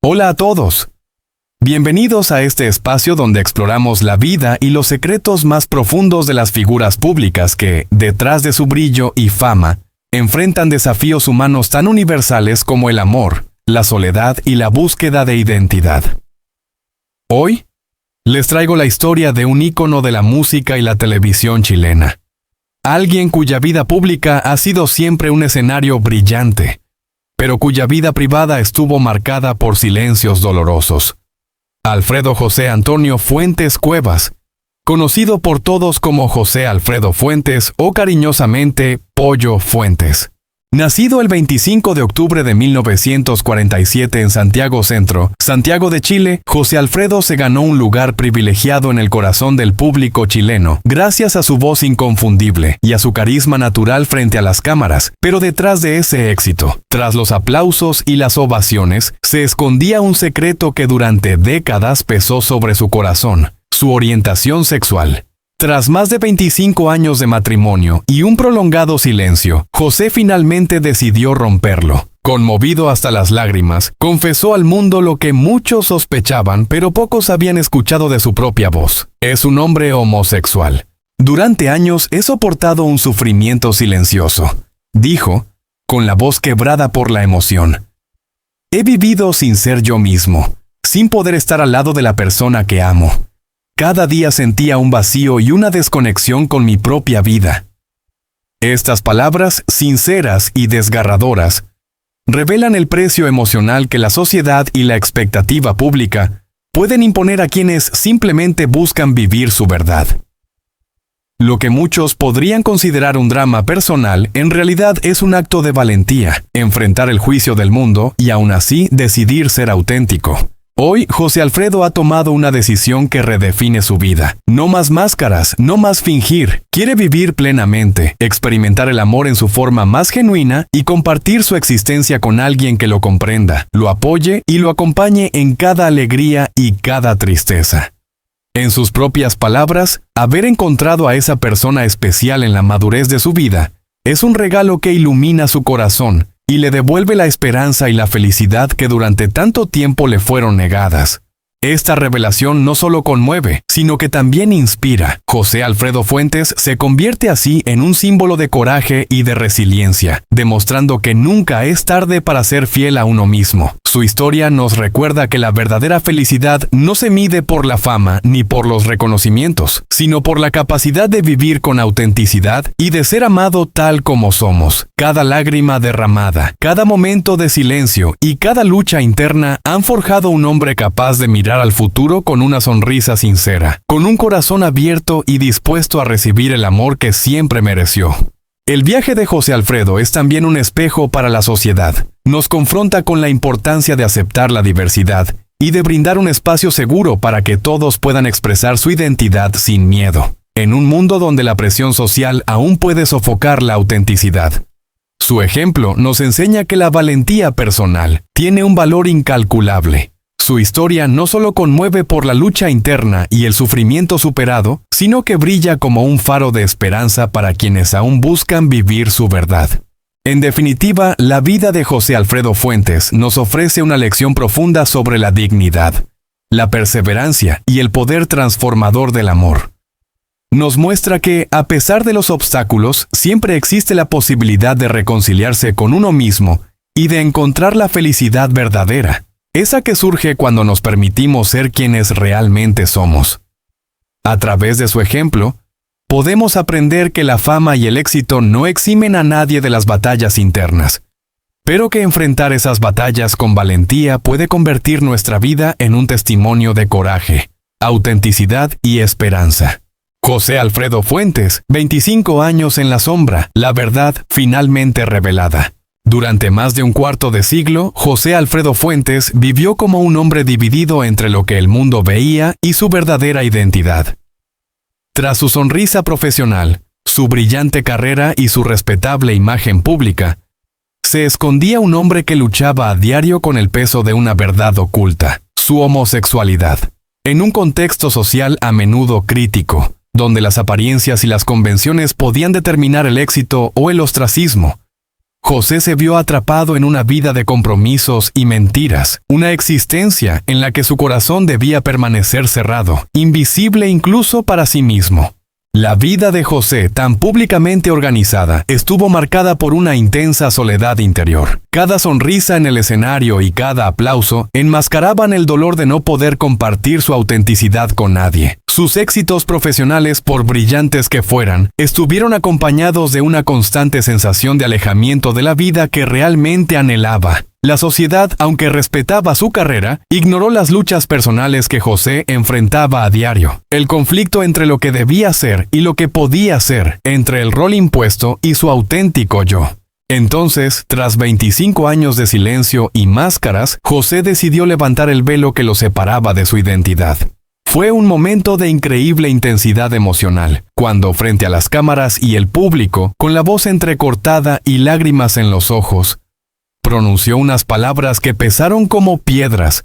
Hola a todos. Bienvenidos a este espacio donde exploramos la vida y los secretos más profundos de las figuras públicas que, detrás de su brillo y fama, enfrentan desafíos humanos tan universales como el amor, la soledad y la búsqueda de identidad. Hoy, les traigo la historia de un ícono de la música y la televisión chilena. Alguien cuya vida pública ha sido siempre un escenario brillante, pero cuya vida privada estuvo marcada por silencios dolorosos. Alfredo José Antonio Fuentes Cuevas, conocido por todos como José Alfredo Fuentes o cariñosamente Pollo Fuentes. Nacido el 25 de octubre de 1947 en Santiago Centro, Santiago de Chile, José Alfredo se ganó un lugar privilegiado en el corazón del público chileno, gracias a su voz inconfundible y a su carisma natural frente a las cámaras. Pero detrás de ese éxito, tras los aplausos y las ovaciones, se escondía un secreto que durante décadas pesó sobre su corazón: su orientación sexual. Tras más de 25 años de matrimonio y un prolongado silencio, José finalmente decidió romperlo. Conmovido hasta las lágrimas, confesó al mundo lo que muchos sospechaban, pero pocos habían escuchado de su propia voz: es un hombre homosexual. Durante años he soportado un sufrimiento silencioso, dijo, con la voz quebrada por la emoción. He vivido sin ser yo mismo, sin poder estar al lado de la persona que amo. Cada día sentía un vacío y una desconexión con mi propia vida. Estas palabras, sinceras y desgarradoras, revelan el precio emocional que la sociedad y la expectativa pública pueden imponer a quienes simplemente buscan vivir su verdad. Lo que muchos podrían considerar un drama personal, en realidad es un acto de valentía, enfrentar el juicio del mundo y aún así decidir ser auténtico. Hoy, José Alfredo ha tomado una decisión que redefine su vida. No más máscaras, no más fingir. Quiere vivir plenamente, experimentar el amor en su forma más genuina y compartir su existencia con alguien que lo comprenda, lo apoye y lo acompañe en cada alegría y cada tristeza. En sus propias palabras, haber encontrado a esa persona especial en la madurez de su vida es un regalo que ilumina su corazón y le devuelve la esperanza y la felicidad que durante tanto tiempo le fueron negadas. Esta revelación no solo conmueve, sino que también inspira. José Alfredo Fuentes se convierte así en un símbolo de coraje y de resiliencia, demostrando que nunca es tarde para ser fiel a uno mismo. Su historia nos recuerda que la verdadera felicidad no se mide por la fama ni por los reconocimientos, sino por la capacidad de vivir con autenticidad y de ser amado tal como somos. Cada lágrima derramada, cada momento de silencio y cada lucha interna han forjado un hombre capaz de mirar al futuro con una sonrisa sincera, con un corazón abierto y dispuesto a recibir el amor que siempre mereció. El viaje de José Alfredo es también un espejo para la sociedad. Nos confronta con la importancia de aceptar la diversidad y de brindar un espacio seguro para que todos puedan expresar su identidad sin miedo, en un mundo donde la presión social aún puede sofocar la autenticidad. Su ejemplo nos enseña que la valentía personal tiene un valor incalculable. Su historia no solo conmueve por la lucha interna y el sufrimiento superado, sino que brilla como un faro de esperanza para quienes aún buscan vivir su verdad. En definitiva, la vida de José Alfredo Fuentes nos ofrece una lección profunda sobre la dignidad, la perseverancia y el poder transformador del amor. Nos muestra que, a pesar de los obstáculos, siempre existe la posibilidad de reconciliarse con uno mismo y de encontrar la felicidad verdadera, esa que surge cuando nos permitimos ser quienes realmente somos. A través de su ejemplo, podemos aprender que la fama y el éxito no eximen a nadie de las batallas internas, pero que enfrentar esas batallas con valentía puede convertir nuestra vida en un testimonio de coraje, autenticidad y esperanza. José Alfredo Fuentes, 25 años en la sombra, la verdad finalmente revelada. Durante más de un cuarto de siglo, José Alfredo Fuentes vivió como un hombre dividido entre lo que el mundo veía y su verdadera identidad. Tras su sonrisa profesional, su brillante carrera y su respetable imagen pública, se escondía un hombre que luchaba a diario con el peso de una verdad oculta: su homosexualidad. En un contexto social a menudo crítico, donde las apariencias y las convenciones podían determinar el éxito o el ostracismo, José se vio atrapado en una vida de compromisos y mentiras, una existencia en la que su corazón debía permanecer cerrado, invisible incluso para sí mismo. La vida de José, tan públicamente organizada, estuvo marcada por una intensa soledad interior. Cada sonrisa en el escenario y cada aplauso enmascaraban el dolor de no poder compartir su autenticidad con nadie. Sus éxitos profesionales, por brillantes que fueran, estuvieron acompañados de una constante sensación de alejamiento de la vida que realmente anhelaba. La sociedad, aunque respetaba su carrera, ignoró las luchas personales que José enfrentaba a diario. El conflicto entre lo que debía ser y lo que podía ser, entre el rol impuesto y su auténtico yo. Entonces, tras 25 años de silencio y máscaras, José decidió levantar el velo que lo separaba de su identidad. Fue un momento de increíble intensidad emocional, cuando frente a las cámaras y el público, con la voz entrecortada y lágrimas en los ojos, pronunció unas palabras que pesaron como piedras,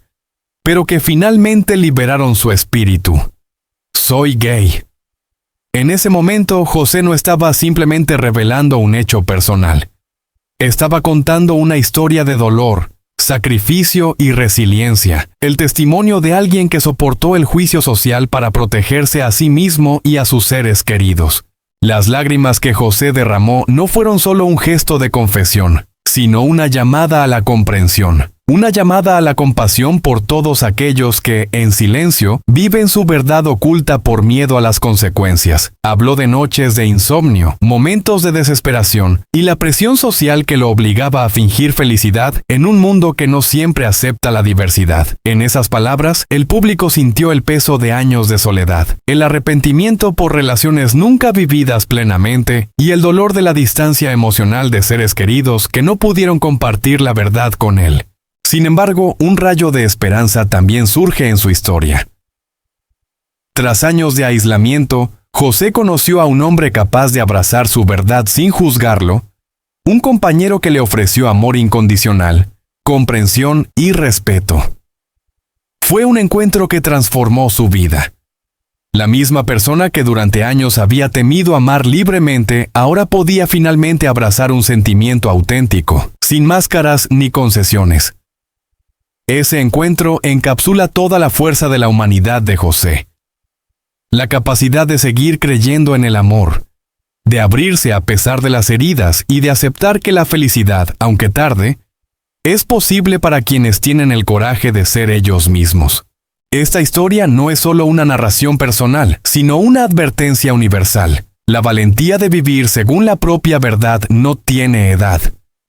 pero que finalmente liberaron su espíritu. Soy gay. En ese momento, José no estaba simplemente revelando un hecho personal. Estaba contando una historia de dolor, sacrificio y resiliencia, el testimonio de alguien que soportó el juicio social para protegerse a sí mismo y a sus seres queridos. Las lágrimas que José derramó no fueron solo un gesto de confesión, sino una llamada a la comprensión, una llamada a la compasión por todos aquellos que, en silencio, viven su verdad oculta por miedo a las consecuencias. Habló de noches de insomnio, momentos de desesperación y la presión social que lo obligaba a fingir felicidad en un mundo que no siempre acepta la diversidad. En esas palabras, el público sintió el peso de años de soledad, el arrepentimiento por relaciones nunca vividas plenamente y el dolor de la distancia emocional de seres queridos que no pudieron compartir la verdad con él. Sin embargo, un rayo de esperanza también surge en su historia. Tras años de aislamiento, José conoció a un hombre capaz de abrazar su verdad sin juzgarlo, un compañero que le ofreció amor incondicional, comprensión y respeto. Fue un encuentro que transformó su vida. La misma persona que durante años había temido amar libremente, ahora podía finalmente abrazar un sentimiento auténtico, sin máscaras ni concesiones. Ese encuentro encapsula toda la fuerza de la humanidad de José. La capacidad de seguir creyendo en el amor, de abrirse a pesar de las heridas y de aceptar que la felicidad, aunque tarde, es posible para quienes tienen el coraje de ser ellos mismos. Esta historia no es solo una narración personal, sino una advertencia universal. La valentía de vivir según la propia verdad no tiene edad.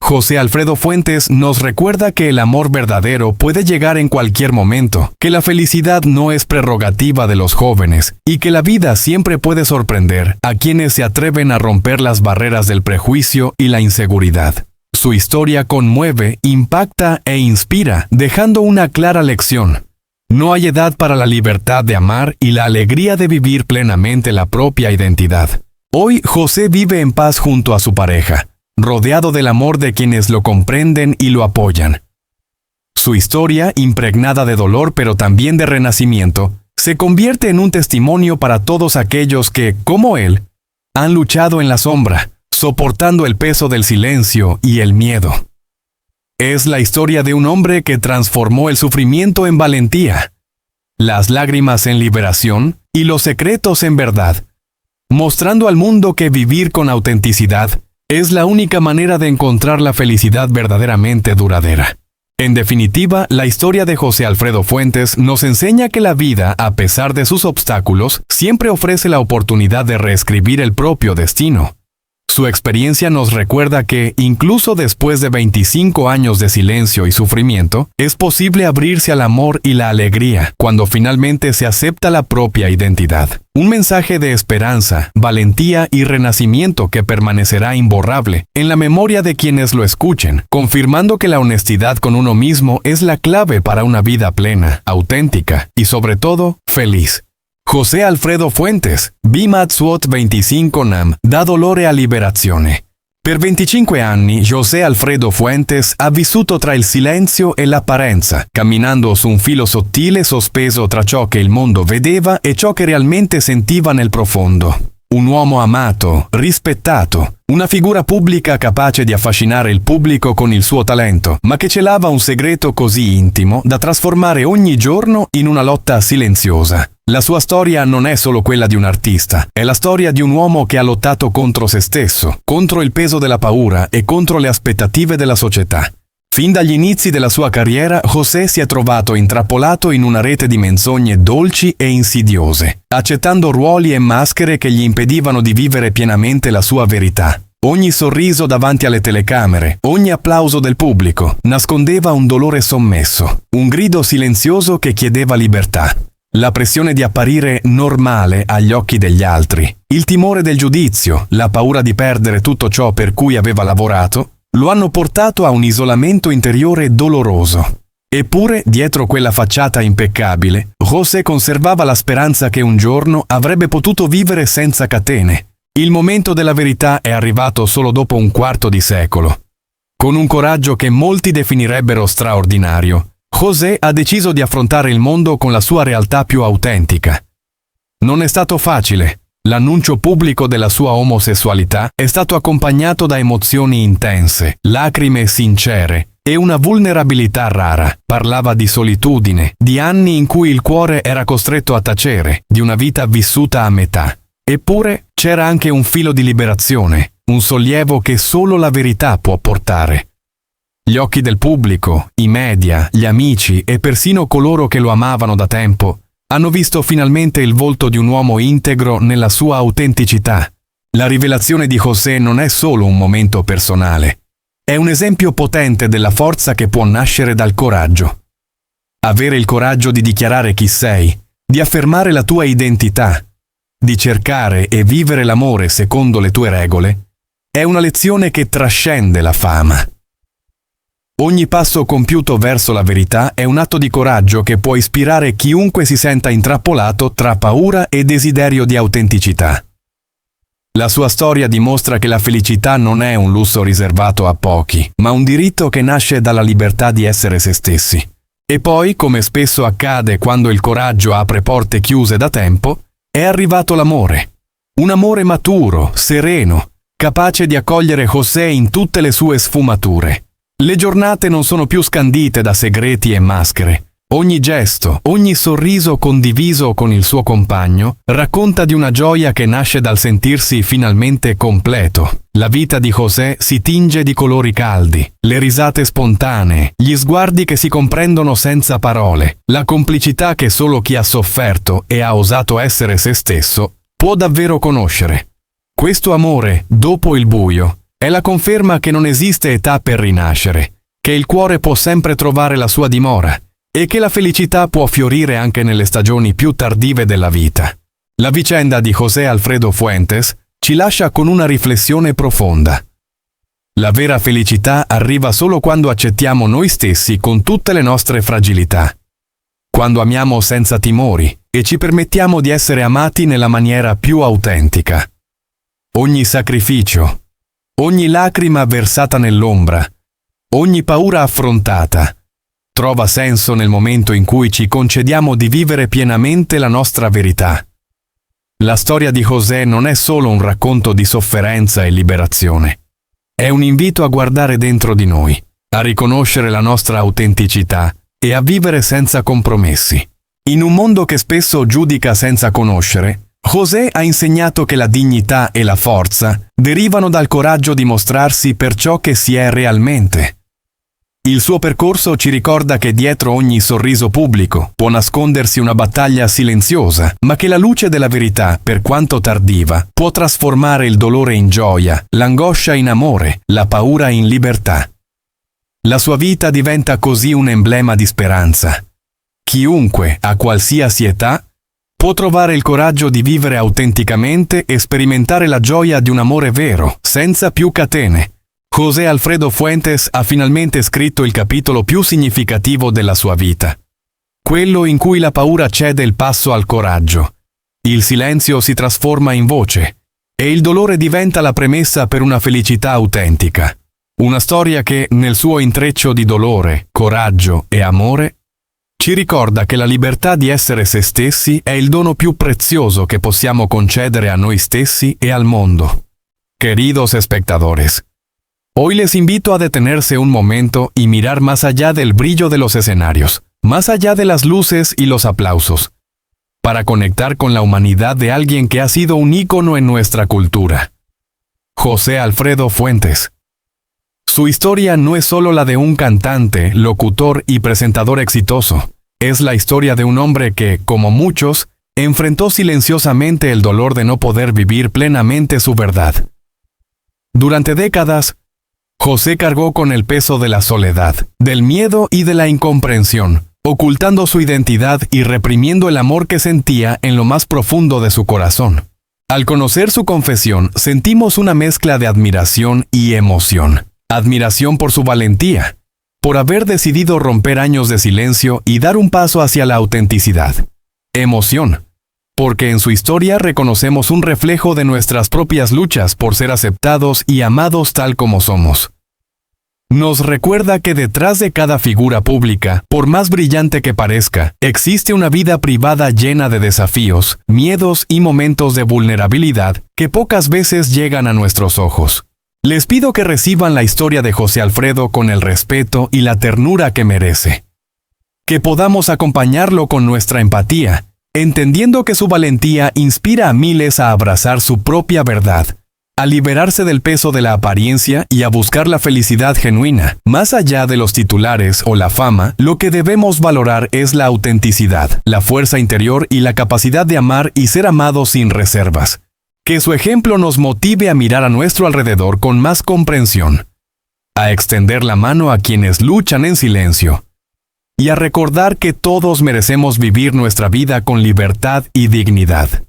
José Alfredo Fuentes nos recuerda que el amor verdadero puede llegar en cualquier momento, que la felicidad no es prerrogativa de los jóvenes y que la vida siempre puede sorprender a quienes se atreven a romper las barreras del prejuicio y la inseguridad. Su historia conmueve, impacta e inspira, dejando una clara lección. No hay edad para la libertad de amar y la alegría de vivir plenamente la propia identidad. Hoy José vive en paz junto a su pareja, rodeado del amor de quienes lo comprenden y lo apoyan. Su historia, impregnada de dolor pero también de renacimiento, se convierte en un testimonio para todos aquellos que, como él, han luchado en la sombra, soportando el peso del silencio y el miedo. Es la historia de un hombre que transformó el sufrimiento en valentía, las lágrimas en liberación y los secretos en verdad, mostrando al mundo que vivir con autenticidad es la única manera de encontrar la felicidad verdaderamente duradera. En definitiva, la historia de José Alfredo Fuentes nos enseña que la vida, a pesar de sus obstáculos, siempre ofrece la oportunidad de reescribir el propio destino. Su experiencia nos recuerda que, incluso después de 25 años de silencio y sufrimiento, es posible abrirse al amor y la alegría cuando finalmente se acepta la propia identidad. Un mensaje de esperanza, valentía y renacimiento que permanecerá imborrable en la memoria de quienes lo escuchen, confirmando que la honestidad con uno mismo es la clave para una vida plena, auténtica y, sobre todo, feliz. José Alfredo Fuentes, Bimatsuot 25 nam, da dolore a liberazione. Per 25 anni José Alfredo Fuentes ha vissuto tra il silenzio e l'apparenza, camminando su un filo sottile sospeso tra ciò che il mondo vedeva e ciò che realmente sentiva nel profondo. Un uomo amato, rispettato, una figura pubblica capace di affascinare il pubblico con il suo talento, ma che celava un segreto così intimo da trasformare ogni giorno in una lotta silenziosa. La sua storia non è solo quella di un artista, è la storia di un uomo che ha lottato contro se stesso, contro il peso della paura e contro le aspettative della società. Fin dagli inizi della sua carriera, José si è trovato intrappolato in una rete di menzogne dolci e insidiose, accettando ruoli e maschere che gli impedivano di vivere pienamente la sua verità. Ogni sorriso davanti alle telecamere, ogni applauso del pubblico, nascondeva un dolore sommesso, un grido silenzioso che chiedeva libertà. La pressione di apparire normale agli occhi degli altri, il timore del giudizio, la paura di perdere tutto ciò per cui aveva lavorato, lo hanno portato a un isolamento interiore doloroso. Eppure, dietro quella facciata impeccabile, José conservava la speranza che un giorno avrebbe potuto vivere senza catene. Il momento della verità è arrivato solo dopo un quarto di secolo. Con un coraggio che molti definirebbero straordinario, José ha deciso di affrontare il mondo con la sua realtà più autentica. Non è stato facile. L'annuncio pubblico della sua omosessualità è stato accompagnato da emozioni intense, lacrime sincere e una vulnerabilità rara. Parlava di solitudine, di anni in cui il cuore era costretto a tacere, di una vita vissuta a metà. Eppure c'era anche un filo di liberazione, un sollievo che solo la verità può portare. Gli occhi del pubblico, i media, gli amici e persino coloro che lo amavano da tempo hanno visto finalmente il volto di un uomo integro nella sua autenticità. La rivelazione di José non è solo un momento personale, è un esempio potente della forza che può nascere dal coraggio. Avere il coraggio di dichiarare chi sei, di affermare la tua identità, di cercare e vivere l'amore secondo le tue regole, è una lezione che trascende la fama. Ogni passo compiuto verso la verità è un atto di coraggio che può ispirare chiunque si senta intrappolato tra paura e desiderio di autenticità. La sua storia dimostra che la felicità non è un lusso riservato a pochi, ma un diritto che nasce dalla libertà di essere se stessi. E poi, come spesso accade quando il coraggio apre porte chiuse da tempo, è arrivato l'amore. Un amore maturo, sereno, capace di accogliere José in tutte le sue sfumature. Le giornate non sono più scandite da segreti e maschere. Ogni gesto, ogni sorriso condiviso con il suo compagno racconta di una gioia che nasce dal sentirsi finalmente completo. La vita di José si tinge di colori caldi, le risate spontanee, gli sguardi che si comprendono senza parole, la complicità che solo chi ha sofferto e ha osato essere se stesso può davvero conoscere. Questo amore, dopo il buio, è la conferma che non esiste età per rinascere, che il cuore può sempre trovare la sua dimora e che la felicità può fiorire anche nelle stagioni più tardive della vita. La vicenda di José Alfredo Fuentes ci lascia con una riflessione profonda. La vera felicità arriva solo quando accettiamo noi stessi con tutte le nostre fragilità, quando amiamo senza timori e ci permettiamo di essere amati nella maniera più autentica. Ogni sacrificio, ogni lacrima versata nell'ombra, ogni paura affrontata, trova senso nel momento in cui ci concediamo di vivere pienamente la nostra verità. La storia di José non è solo un racconto di sofferenza e liberazione. È un invito a guardare dentro di noi, a riconoscere la nostra autenticità e a vivere senza compromessi. In un mondo che spesso giudica senza conoscere, José ha insegnato che la dignità e la forza derivano dal coraggio di mostrarsi per ciò che si è realmente. Il suo percorso ci ricorda che dietro ogni sorriso pubblico può nascondersi una battaglia silenziosa, ma che la luce della verità, per quanto tardiva, può trasformare il dolore in gioia, l'angoscia in amore, la paura in libertà. La sua vita diventa così un emblema di speranza. Chiunque, a qualsiasi età, può trovare il coraggio di vivere autenticamente e sperimentare la gioia di un amore vero, senza più catene. José Alfredo Fuentes ha finalmente scritto il capitolo più significativo della sua vita. Quello in cui la paura cede il passo al coraggio. Il silenzio si trasforma in voce e il dolore diventa la premessa per una felicità autentica. Una storia che, nel suo intreccio di dolore, coraggio e amore, ci ricorda che la libertà di essere se stessi è il dono più prezioso che possiamo concedere a noi stessi e al mundo. Queridos espectadores, hoy les invito a detenerse un momento y mirar más allá del brillo de los escenarios, más allá de las luces y los aplausos, para conectar con la humanidad de alguien que ha sido un ícono en nuestra cultura. José Alfredo Fuentes. Su historia no es solo la de un cantante, locutor y presentador exitoso. Es la historia de un hombre que, como muchos, enfrentó silenciosamente el dolor de no poder vivir plenamente su verdad. Durante décadas, José cargó con el peso de la soledad, del miedo y de la incomprensión, ocultando su identidad y reprimiendo el amor que sentía en lo más profundo de su corazón. Al conocer su confesión, sentimos una mezcla de admiración y emoción. Admiración por su valentía, por haber decidido romper años de silencio y dar un paso hacia la autenticidad. Emoción, porque en su historia reconocemos un reflejo de nuestras propias luchas por ser aceptados y amados tal como somos. Nos recuerda que detrás de cada figura pública, por más brillante que parezca, existe una vida privada llena de desafíos, miedos y momentos de vulnerabilidad que pocas veces llegan a nuestros ojos. Les pido que reciban la historia de José Alfredo con el respeto y la ternura que merece. Que podamos acompañarlo con nuestra empatía, entendiendo que su valentía inspira a miles a abrazar su propia verdad, a liberarse del peso de la apariencia y a buscar la felicidad genuina. Más allá de los titulares o la fama, lo que debemos valorar es la autenticidad, la fuerza interior y la capacidad de amar y ser amados sin reservas. Que su ejemplo nos motive a mirar a nuestro alrededor con más comprensión, a extender la mano a quienes luchan en silencio, y a recordar que todos merecemos vivir nuestra vida con libertad y dignidad.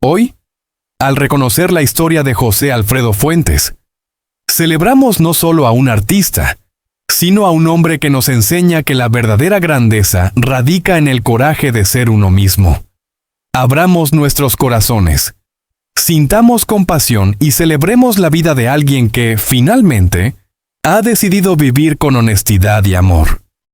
Hoy, al reconocer la historia de José Alfredo Fuentes, celebramos no solo a un artista, sino a un hombre que nos enseña que la verdadera grandeza radica en el coraje de ser uno mismo. Abramos nuestros corazones, sintamos compasión y celebremos la vida de alguien que, finalmente, ha decidido vivir con honestidad y amor.